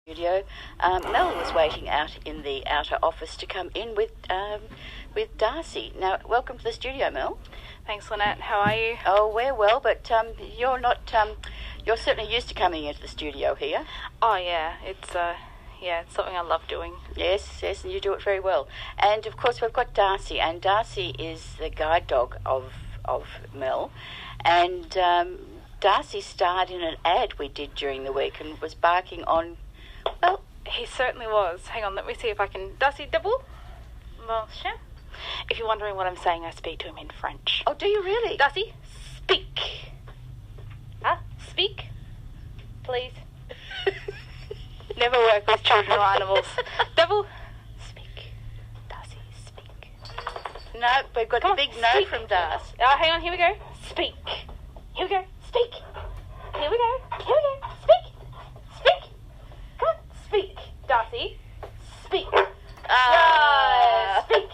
studio. Mel was waiting out in the outer office to come in with Darcy. Now, welcome to the studio, Mel. Thanks, Lynette. How are you? Oh, we're well, but you're not. You're certainly used to coming into the studio here. Oh, yeah. It's something I love doing. Yes, and you do it very well. And of course, we've got Darcy, and Darcy is the guide dog of Mel, and Darcy starred in an ad we did during the week and was barking on. Well, he certainly was. Hang on, let me see if I can. Darcy, double. Monsieur. If you're wondering what I'm saying, I speak to him in French. Oh, do you really? Darcy, speak. Speak, please. Never work with children or animals. Double, speak. Darcy, speak. No, we've got a big no from Darcy. Oh, hang on, here we go. Speak. Here we go. Speak. Here we go. Here we go. Speak. Speak. Come on, speak. Darcy, speak. Speak.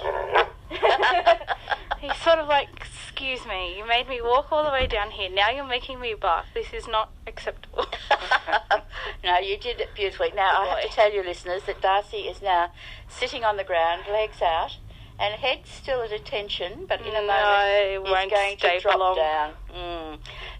He's sort of like, excuse me, you made me walk all the way down here. Now you're making me bark. This is not acceptable. No, you did it beautifully. Now, I have to tell you, listeners, that Darcy is now sitting on the ground, legs out, and head still at attention, but in a moment he's going to drop down.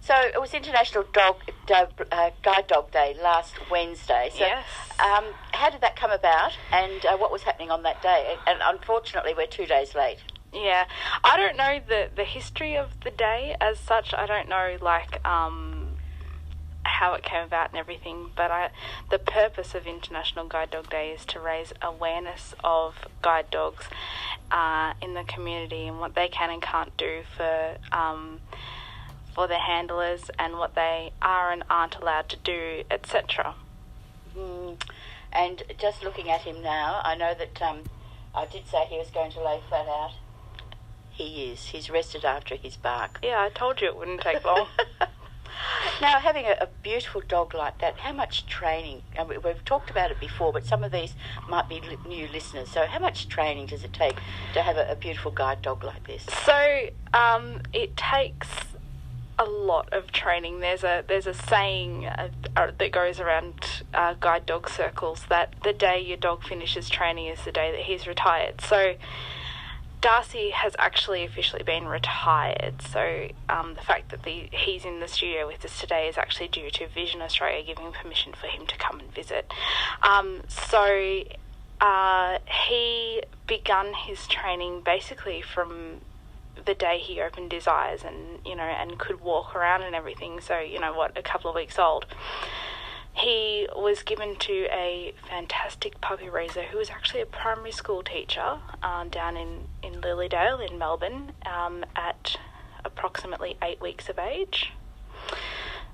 So it was International Guide Dog Day last Wednesday. So, yes. How did that come about, and what was happening on that day? And unfortunately, we're 2 days late. Yeah, I don't know the history of the day as such. I don't know, how it came about and everything, but the purpose of International Guide Dog Day is to raise awareness of guide dogs in the community and what they can and can't do for their handlers and what they are and aren't allowed to do, etc. And just looking at him now, I know that I did say he was going to lay flat out. He is. He's rested after his bark. Yeah, I told you it wouldn't take long. Now, having a beautiful dog like that, how much training, and we've talked about it before, but some of these might be new listeners, so how much training does it take to have a beautiful guide dog like this? So it takes a lot of training. There's a saying that goes around guide dog circles that the day your dog finishes training is the day that he's retired. So Darcy has actually officially been retired, so the fact that he's in the studio with us today is actually due to Vision Australia giving permission for him to come and visit. He begun his training basically from the day he opened his eyes and could walk around and everything, so, a couple of weeks old. He was given to a fantastic puppy raiser who was actually a primary school teacher down in Lilydale in Melbourne at approximately 8 weeks of age.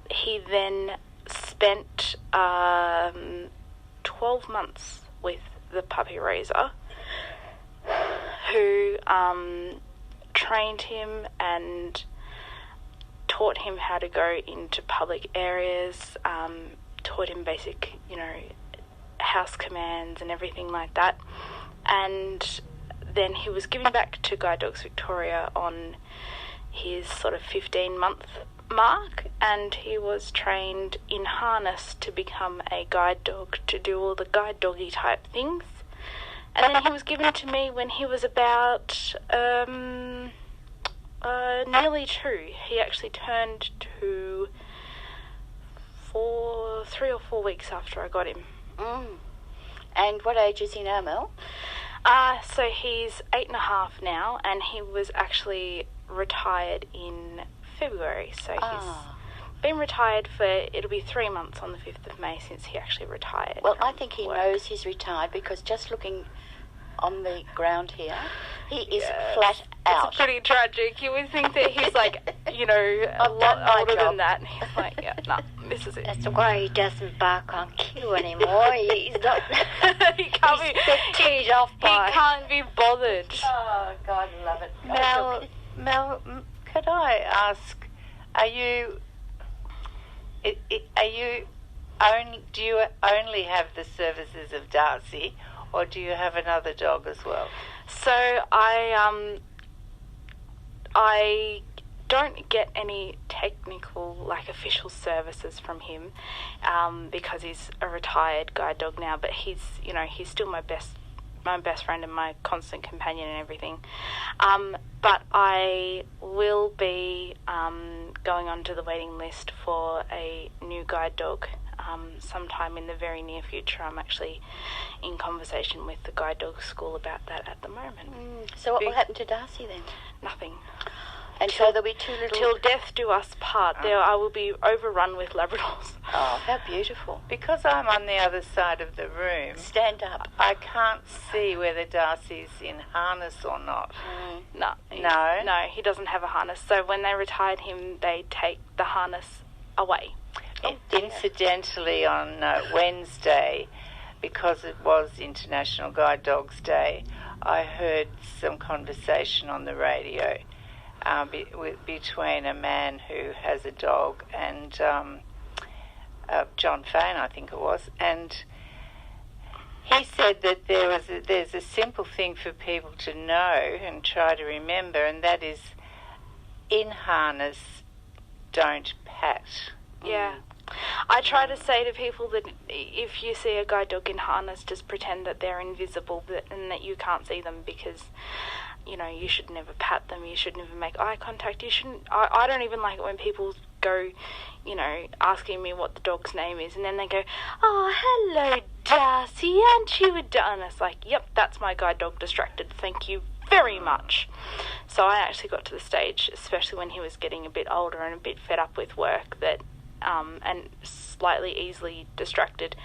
He then spent 12 months with the puppy raiser who trained him and taught him how to go into public areas, taught him basic, house commands and everything like that. And then he was given back to Guide Dogs Victoria on his sort of 15-month mark, and he was trained in harness to become a guide dog, to do all the guide doggy type things. And then he was given to me when he was about nearly 2. He actually turned 2 for 3 or 4 weeks after I got him. And what age is he now, Mel? So he's 8.5 now, and he was actually retired in February. So he's been retired it'll be 3 months on the 5th of May since he actually retired. Well, I think he knows he's retired because just looking on the ground here, he is flat out. It's pretty tragic. You would think that he's a lot older than that. And he's like, this is it. That's why he doesn't bark on cue anymore. He's not. He can't He can't be bothered. Oh, God, love it. Mel, could I ask, do you only have the services of Darcy, or do you have another dog as well? So I don't get any technical, like, official services from him because he's a retired guide dog now, but he's still my best friend and my constant companion and everything. But I will be going onto the waiting list for a new guide dog sometime in the very near future. I'm actually in conversation with the guide dog school about that at the moment. So what will happen to Darcy then? Nothing. And so there'll be two little... Till death do us part. There, I will be overrun with Labradors. Oh, how beautiful. Because I'm on the other side of the room... Stand up. I can't see whether Darcy's in harness or not. No, he doesn't have a harness. So when they retired him, they take the harness away. Incidentally, on Wednesday, because it was International Guide Dogs Day, I heard some conversation on the radio between a man who has a dog and John Fane, I think it was, and he said that there's a simple thing for people to know and try to remember, and that is, in harness, don't pat. Yeah. I try to say to people that if you see a guide dog in harness, just pretend that they're invisible and that you can't see them, because, you should never pat them, you should never make eye contact, you shouldn't... I don't even like it when people go, asking me what the dog's name is, and then they go, "Oh, hello, Darcy, aren't you a dog?" And it's like, yep, that's my guide dog Distracted, thank you very much. So I actually got to the stage, especially when he was getting a bit older and a bit fed up with work, that and slightly easily distracted,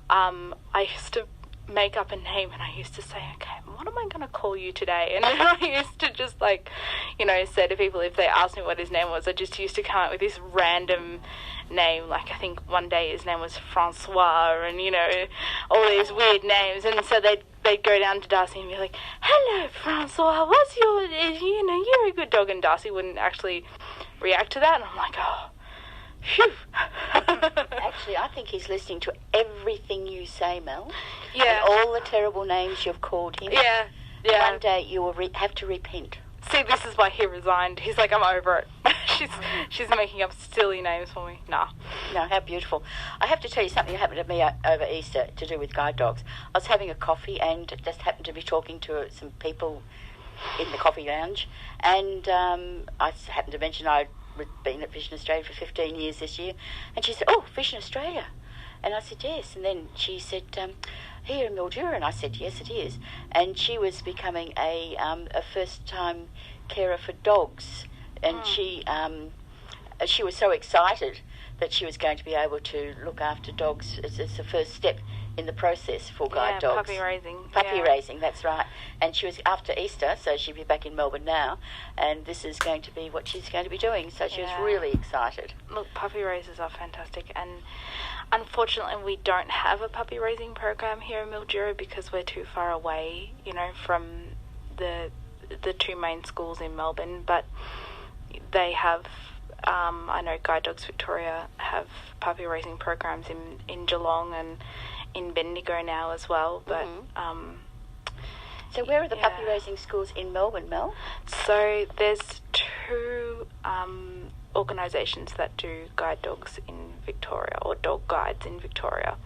I used to make up a name, and I used to say, okay, what am I going to call you today? And I used to just say to people, if they asked me what his name was, I just used to come up with this random name. Like, I think one day his name was Francois, and all these weird names. And so they'd go down to Darcy and be like, "Hello, Francois, what's your, you're a good dog." And Darcy wouldn't actually react to that, and I'm like, oh, phew. Actually, I think he's listening to everything you say, Mel. Yeah. And all the terrible names you've called him. Yeah. One day you will have to repent. See, this is why he resigned. He's like, I'm over it. She's making up silly names for me. Nah. No, how beautiful. I have to tell you something that happened to me over Easter to do with guide dogs. I was having a coffee and just happened to be talking to some people in the coffee lounge, and I happened to mention I'd been at Vision Australia for 15 years this year, and she said, "Oh, Vision Australia." And I said, "Yes." And then she said, "Here in Mildura?" And I said, "Yes, it is." And she was becoming a first-time carer for dogs, and she was so excited that she was going to be able to look after dogs. It's the first step in the process for guide dogs. Puppy raising. Puppy raising, that's right. And she was after Easter, so she'll be back in Melbourne now, and this is going to be what she's going to be doing. So she was really excited. Look, puppy raisers are fantastic, and unfortunately we don't have a puppy raising program here in Mildura because we're too far away, from the two main schools in Melbourne, but they have... I know Guide Dogs Victoria have puppy raising programs in Geelong and in Bendigo now as well. But so where are the puppy raising schools in Melbourne, Mel? So there's two organisations that do guide dogs in Victoria, or dog guides in Victoria,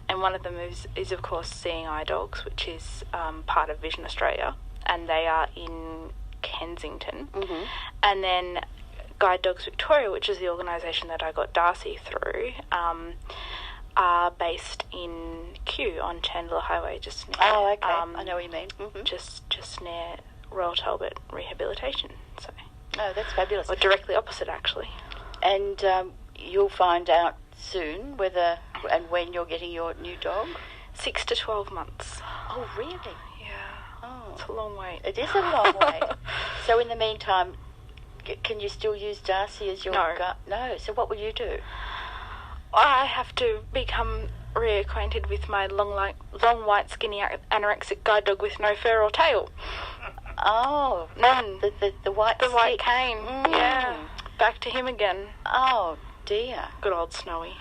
and one of them is of course Seeing Eye Dogs, which is part of Vision Australia, and they are in Kensington, and then Guide Dogs Victoria, which is the organisation that I got Darcy through, are based in Kew on Chandler Highway, just near. Oh, okay. I know what you mean. Just near Royal Talbot Rehabilitation. So. Oh, that's fabulous. Or directly opposite, actually. And you'll find out soon whether and when you're getting your new dog. 6 to 12 months. Oh, really? Yeah. Oh, it's a long wait. It is a long wait. So in the meantime, can you still use Darcy as your guide? No. So what will you do? I have to become reacquainted with my long, white, skinny, anorexic guide dog with no fur or tail. Oh, the white stick. White cane. Yeah. Back to him again. Oh, dear. Good old Snowy.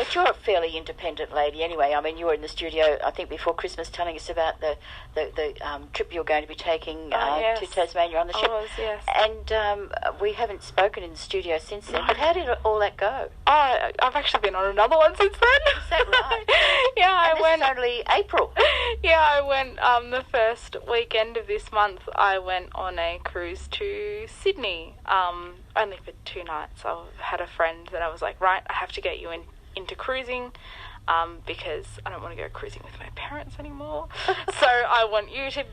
But you're a fairly independent lady anyway. I mean, you were in the studio, I think, before Christmas telling us about the trip you're going to be taking to Tasmania on the ship. I was, yes. And we haven't spoken in the studio since then. But how did all that go? Oh, I've actually been on another one since then. Is that right? Yeah, I went. It's only April. Yeah, I went the first weekend of this month. I went on a cruise to Sydney, only for 2 nights. I had a friend that I was like, right, I have to get you into cruising, because I don't want to go cruising with my parents anymore. So I want you to,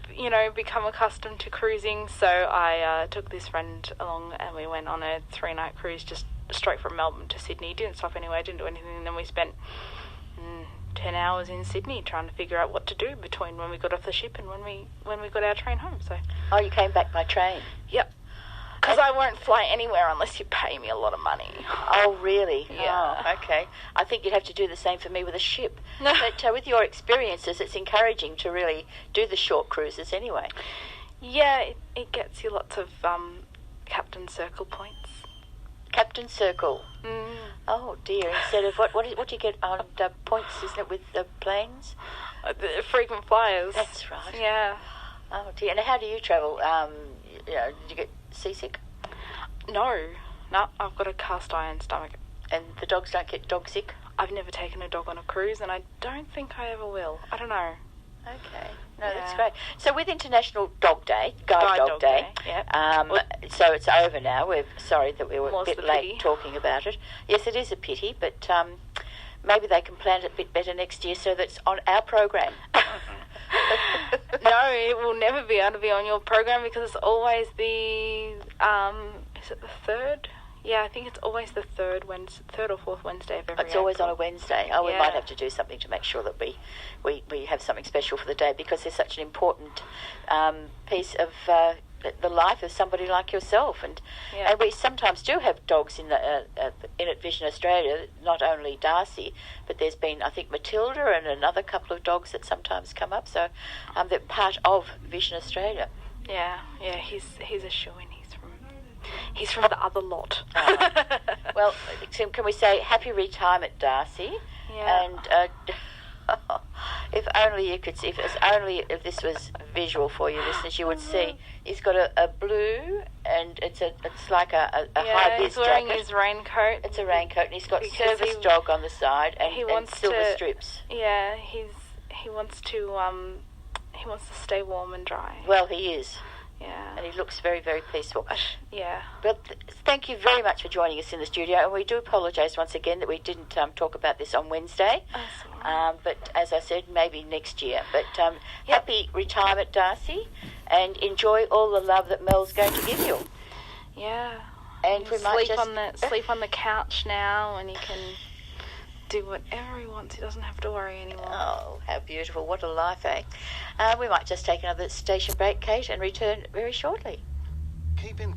become accustomed to cruising. So I took this friend along, and we went on a 3-night cruise just straight from Melbourne to Sydney. Didn't stop anywhere, didn't do anything, and then we spent 10 hours in Sydney trying to figure out what to do between when we got off the ship and when we got our train home. So. Oh, you came back by train? Yep. Because I won't fly anywhere unless you pay me a lot of money. Oh, really? Yeah. Oh, okay. I think you'd have to do the same for me with a ship. But with your experiences, it's encouraging to really do the short cruises anyway. Yeah, it gets you lots of Captain Circle points. Captain Circle? Mm. Oh, dear. Instead of what do you get on points, isn't it, with the planes? The frequent flyers. That's right. Yeah. Oh, dear. And how do you travel? Did you get seasick? No, I've got a cast iron stomach. And the dogs don't get dog sick? I've never taken a dog on a cruise, and I don't think I ever will. I don't know. Okay. No, that's great. So with International Dog Day, Guide Dog Day, so it's over now. We're sorry that we were a bit late talking about it. Yes, it is a pity, but maybe they can plan it a bit better next year so that's on our program. No, it will never be able to be on your program because it's always the, is it the 3rd? Yeah, I think it's always the 3rd or 4th Wednesday of every It's always April. on a Wednesday. Oh, we might have to do something to make sure that we have something special for the day because it's such an important piece of the life of somebody like yourself. And we sometimes do have dogs in at Vision Australia, not only Darcy, but there's been, I think, Matilda and another couple of dogs that sometimes come up. So they're part of Vision Australia. Yeah, he's a shoo-in. He's from the other lot. Well, can we say happy retirement, Darcy? Yeah. And if only you could see, if this was visual for you listeners, you would see he's got a blue, and it's like a high vis jacket. He's wearing his raincoat. It's a raincoat, and he's got Service Dog on the side and silver strips. Yeah, he wants to stay warm and dry. Well, he is. Yeah. And he looks very, very peaceful. Yeah. But thank you very much for joining us in the studio. And we do apologise once again that we didn't talk about this on Wednesday. But as I said, maybe next year. But happy retirement, Darcy. And enjoy all the love that Mel's going to give you. Yeah. And we might sleep on the couch now, and he can do whatever he wants. He doesn't have to worry anymore. Oh, how beautiful. What a life, eh? We might just take another station break, Kate, and return very shortly. Keep in